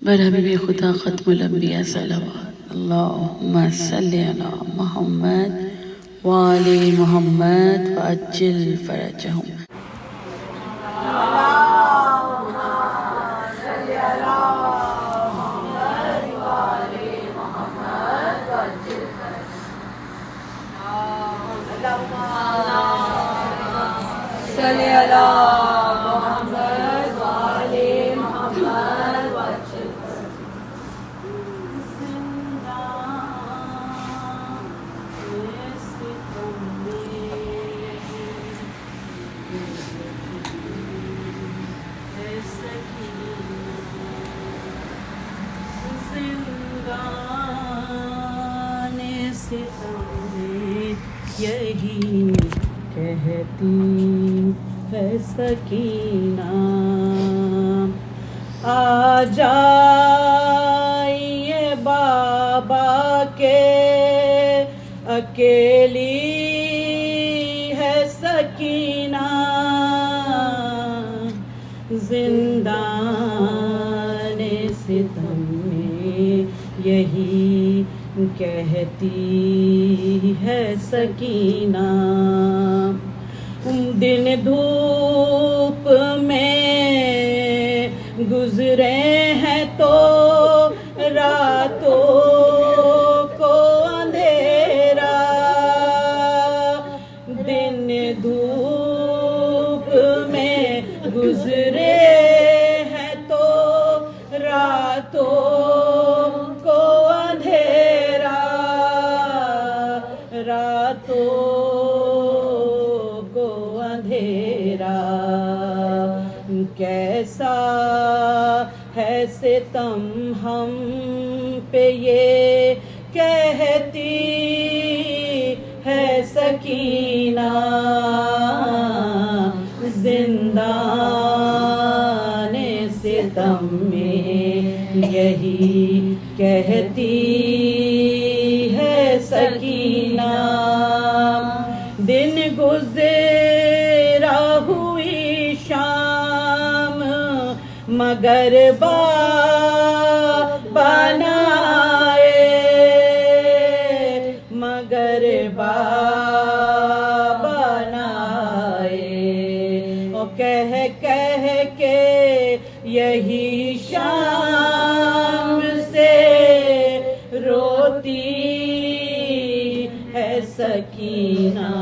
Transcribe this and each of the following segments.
बर हबीब खुदा ख़त्मुल अंबिया सल्लल्लाहु अल्लाहुम्मा सल्ली अला मुहम्मद व आले मुहम्मद व अज्जिल फरजहुम। यही कहती है सकीना, आ जाइए बाबा के अकेली है सकीना, जिंदाने सितम में यही कहती है सकीना। दिन धूप में गुजरे हैं तो रातों को अंधेरा, दिन धूप में गुजरे हैं तो रातों को अंधेरा, रातों को अंधेरा। कैसा है सितम हम पे ये कहती है सकीना, जिंदाने सितम में यही कहती है सकीना। दिन गुज़रा हुई शाम मगर बाबा न आए, मगर बाबा न आए। और कह कह के यही शाम से रोती है सकीना,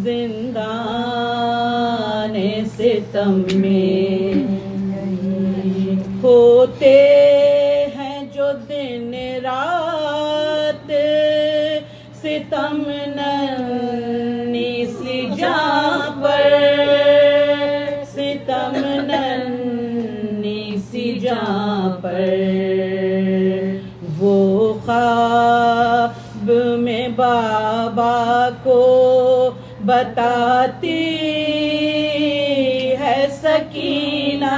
जिंदाने सितम में होते हैं जो दिन रात सितम नन्ही सी जां पर, सितम नन्ही सी जां पर। वो ख्वाब में बाबा को बताती है सकीना,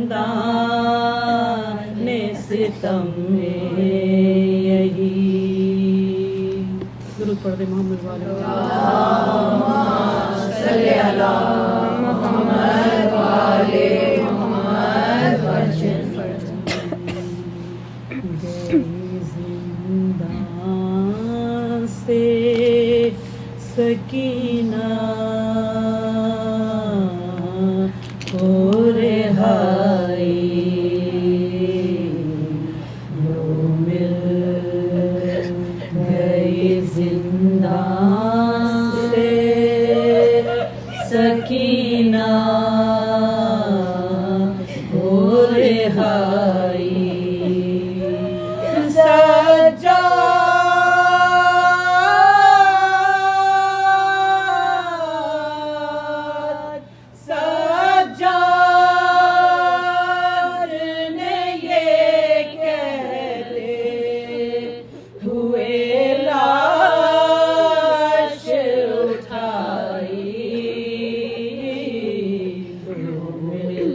जिंदाने सितम में यही। दुरूद पढ़ दे मोहम्मद वाले सल्ले अला मुहम्मद वाले मुहम्मद वजल जिंदान से सकीना को रिहाई वो मिल गई, जिंदान से सकीना को रिहाई। सज्जाद ने ये कहते हुए लाश उठाई, मिल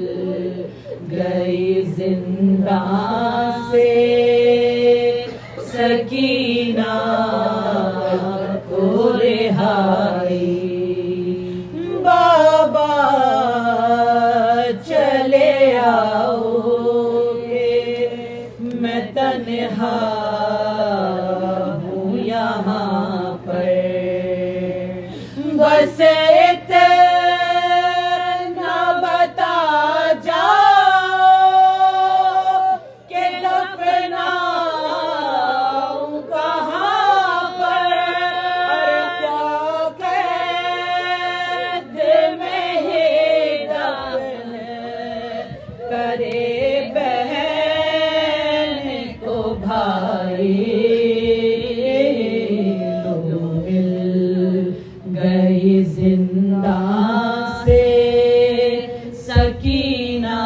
गई जिंदान से सकीना को रिहाई। बाबा चल आओगे, मैं तन्हा हूँ यहाँ पर, बस इतना बता जाओ कि दफनाऊं कहाँ पर। अरे क्या कैद में ही दफन करे बहन को भाई, लो मिल गई जिंदा से सकीना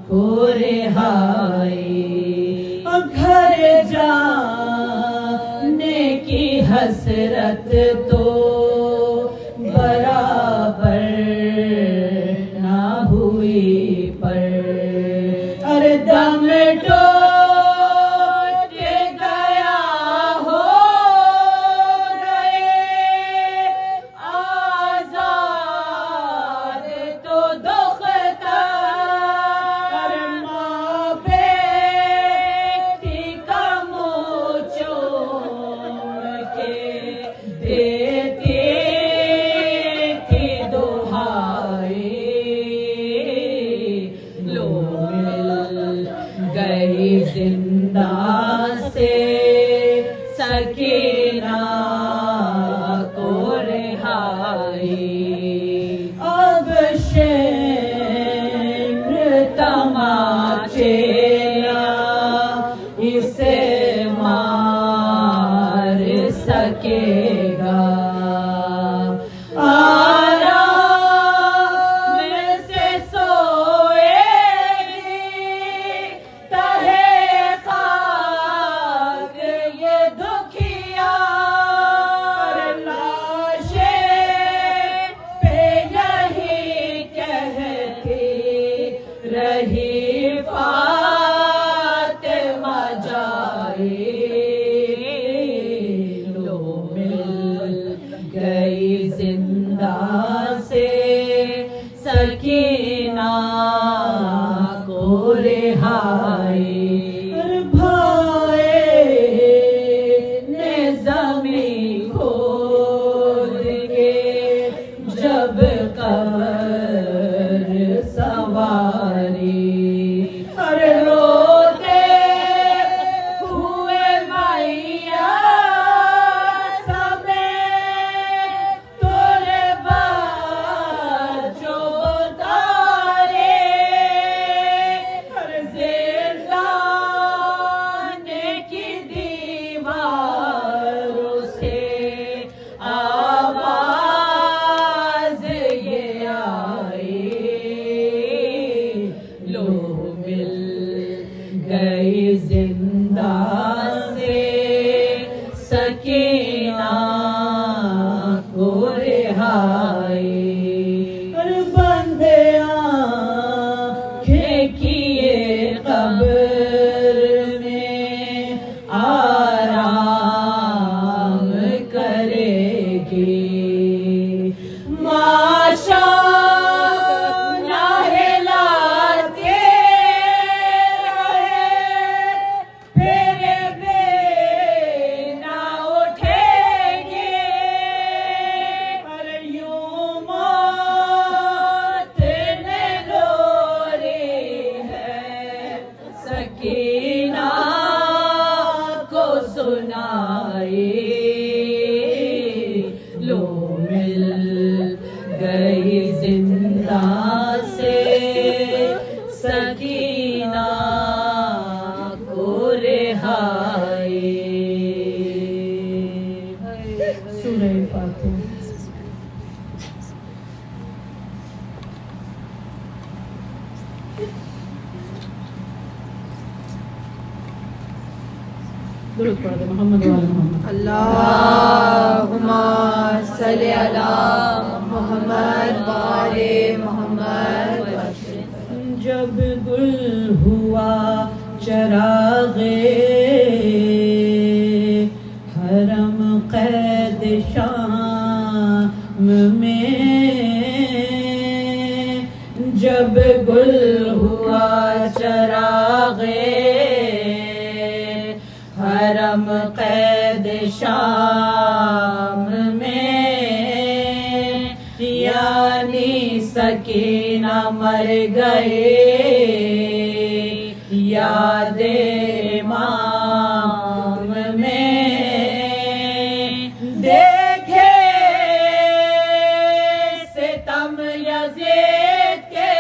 को रिहाई। घर जाने की हसरत तो बराबर ना हुई पर, अरे दम टूट गया हो गए आजाद तो दुखता। अरे माँ बेटी का मुँह चूम के देती थी दुहाई, लो मिल गई जिंदा से सकीना को रिहाई। अब शेर तमाचे इसे मार सकेगा, आराम से सोएगी तहे खाक ये दुखिया। लाशें पे यही कहती रही फातिमा जाए, लो मिल गई जिंदा से सकीना को रिहाई। भाई ने ज़मीं खोद के जब कब्र सवारी, अरे रोते हुए मैया समेत तोरे बच्चों तारे, हर ज़िंदाने की दीवारों से आवाज़ ये आई, लो मिल गई जिंदा से सकीना को रिहाई। अरे बंदे आँखें किए कब्र में आराम करेगी, माशा ना हिलाते रहे फिर बेना उठेगी। अरे यूं मौत ने लोरी है सकीना को सुनाई, लो मिल गई जिंदा से सकीना को रिहाई। सूरह फातिहा। दुरूद पढ़ दे मोहम्मद वाले मोहम्मद। अल्लाहुम्मा सल्ली अला मोहम्मद वाले मोहम्मद। जब गुल हुआ चरागे हरम कैद शाम में, जब जब गुल हुआ चरागे हरम कैद शाम में, यानी सकीना मर गए यादे इमाम में। देखे सितम यज़ीद के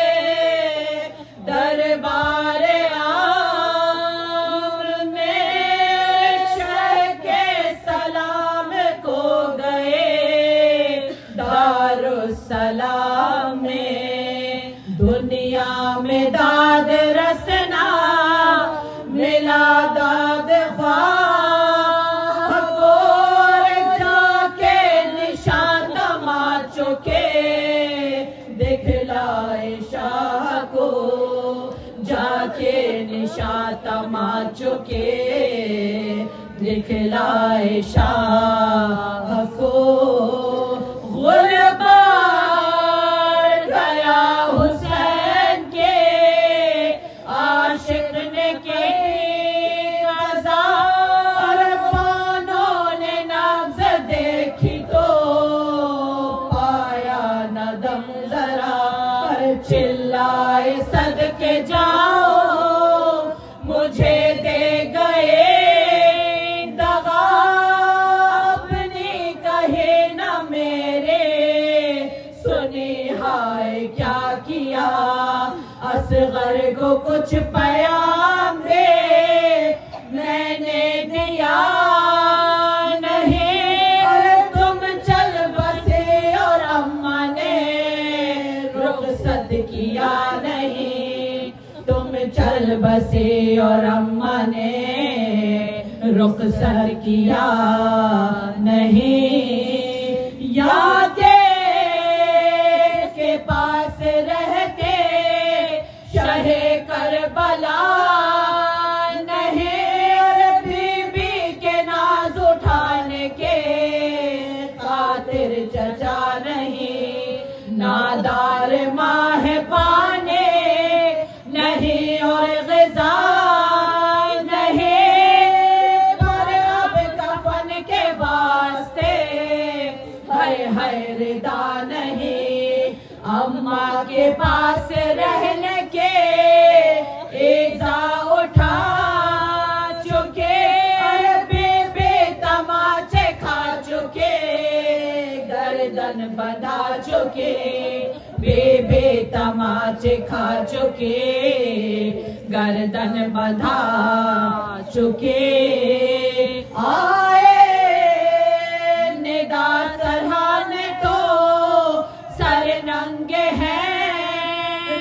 दरबार आम में, शह के सलाम को गए दारुस्सलाम में। दुनिया में दाद रसना मिला दाद ख्वाह और जाके निशान तमा चुके दिखलाए शाह को, जाके निशान तमा चुके दिखलाए शाह को। गुलबार गया हुसैन के आशिक ने के हजार, बानों ने नब्ज़ देखी तो पाया न दम जरा, चिल्लाए सदके जाओ मुझे दे गए दगा, अपनी कहे न मेरे सुनी हाय क्या किया। असगर को कुछ पैगाम दे मैंने दिया नहीं, तुम चल बसे और अम्मा ने रुखसत किया नहीं, तुम चल बसे और अम्मा ने रुखसत किया नहीं। यादें के पास रहते शहे करबला नहीं, और बीबी के नाज उठाने के खातिर चचा नहीं, नादार माह पाने नहीं और ग़िज़ा नहीं, पर अब कफन के वास्ते हाय हाय रिदा नहीं। अम्मा के पास रहने के इज़ा उठा चुके, बेबे तमाचे खा चुके गर्दन बंधा चुके, बेबे तमाचे खा चुके गर्दन बंधा चुके। आए निदा सरहाने तो सर नंगे हैं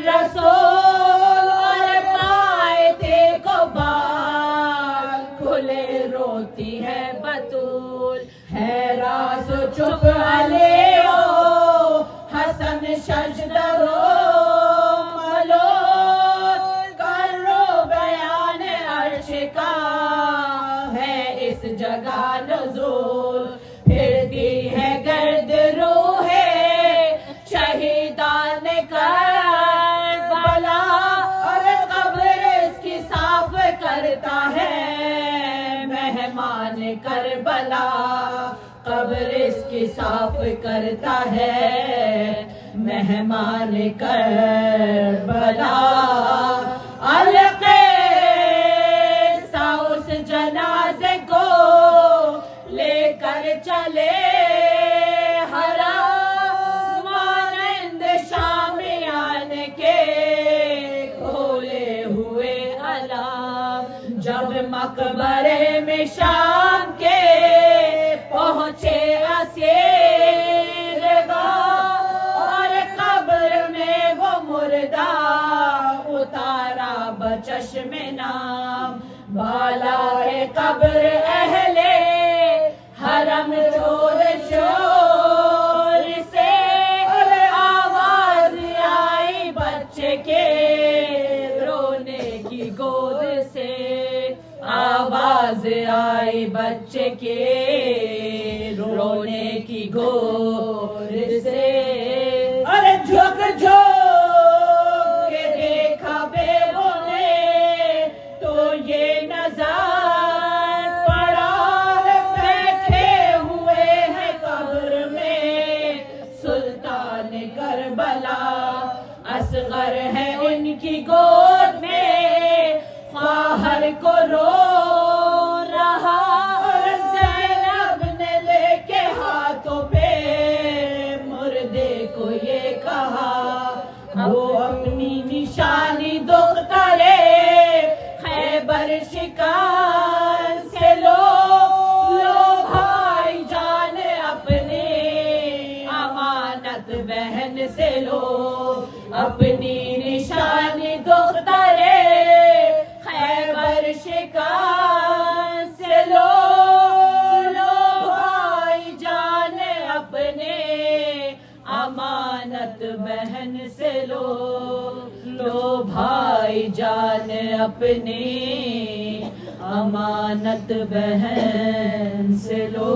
रसूल, और पाए देखो बाल खुले रोती है बतूल, है राज़ चुप अले ओ हसन शजदरो मलो, करो बयान अर्श का है इस जगह नुज़ूल, फिरती है गर्द रूहे शहीदान करबला, और कब्र इसकी साफ करता है मेहमान करबला, कब्र इसकी साफ करता है मेहमान करबला। अलके सा उस जनाजे को लेकर चले हरा मानंद शामियान के खोले हुए अलाम, जब मकबरे में शाम के पहुंचे असीरगा, और कब्र में वो मुर्दा उतारा बचश्मे नाम, बाला कब्र अहले हरम जोर शोर से, और आवाज आई बच्चे के रोने की गोद से, आवाज आई बच्चे के रोने की गोद से। अरे झुक झुक असगर है उनकी गोद में, ख्वाहर को रो रहा। ज़ैनब ने लेके हाथों पे मुर्दे को ये कहा, वो अपनी निशानी दुख्तरे खैबर शिकार से लो भाई जान अपने, अमानत बहन से लो अपनी निशानी दुख्तरे खैबर शिकार से लो भाई जान अपने, अमानत बहन से लो भाई जान अपने, अमानत बहन से लो।